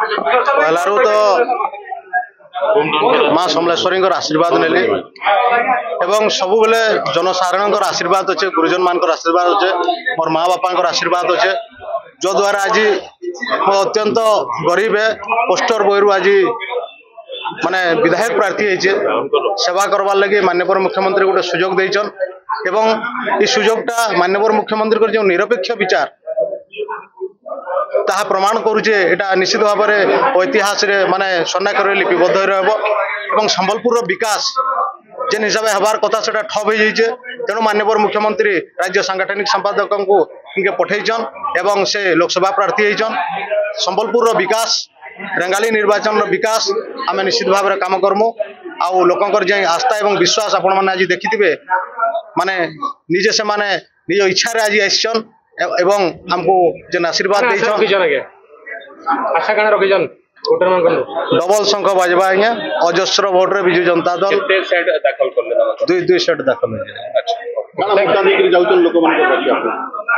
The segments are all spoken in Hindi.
पहलू तो माँ समलेश्वरी आशीर्वाद नेली एवं सब बेले जनसाधारण आशीर्वाद अच्छे गुरुजन मान आशीर्वाद अच्छे मोर माँ बापा आशीर्वाद अच्छे जो द्वारा आज मैं अत्यंत गरीब है पोस्टर बही आज माने विधायक प्रार्थी होइछे सेवा करवार लगे माननीय मुख्यमंत्री गोटे सुजोग देइछन एवं ये सुजोगटा माननीय मुख्यमंत्री जो निरपेक्ष विचार ताहा प्रमाण करुचे एटा निश्चित भाव में इतिहास रे माने स्वर्णाक्षर लिपिबद्ध एवं संबलपुर विकास जेन हिसाब से हबार कथा से ठप हो जाइए तेणु माननीय मुख्यमंत्री राज्य सांगठनिक संपादक को इनके पठेचन एवं से लोकसभा प्रार्थी होइछन संबलपुर विकास रेंगाली निर्वाचन विकास आम निश्चित भाव में काम करमु आउ लोकंकर जे आस्था एवं विश्वास आपण मैंने आज देखिथिबे माने निजे से माने निज इच्छा रे आज आइछन एवं हमको जेन आशीर्वाद देइछन आशा काना रखिजन वोटर मान डबल शंख बाजबा आज्ञा अजस्र भोट रे बिजु जनता दल केते सेट दाखल करले दुई सेट दाखल अच्छा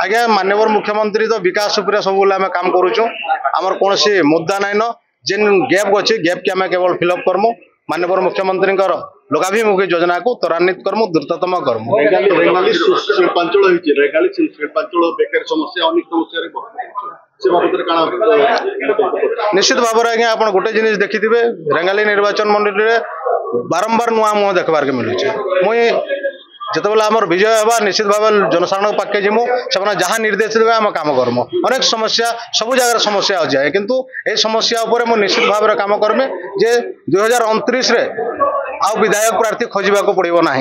आज्ञा माननीय मुख्यमंत्री तो विकास उपर सब आम काम करुचु आमर कौन मुद्दा नाइन जेन गैप अच्छे गैप के आम केवल फिलअप करमु माननीय मुख्यमंत्री लोकाभिमुखी योजना को त्वरान्वित करमु द्रुततम करमु निश्चित भाव में आज्ञा आप गोटे जिन देखिथे रेंगाली निर्वाचन मंडली में बारंबार नुआ मुह देखबार के मिलूँ मुई जितेबाला आमर विजय हवा निश्चित भाव जनसाधारण पाखे जीमु से जहाँ निर्देश देवे आम काम करमु अनेक समस्या सब जगह समस्या अच्छे किंतु ए समस्या उपर मुझे निश्चित भाव में काम करमे जे 2029 रे आउ विधायक प्रार्थी खोजा पड़ो ना।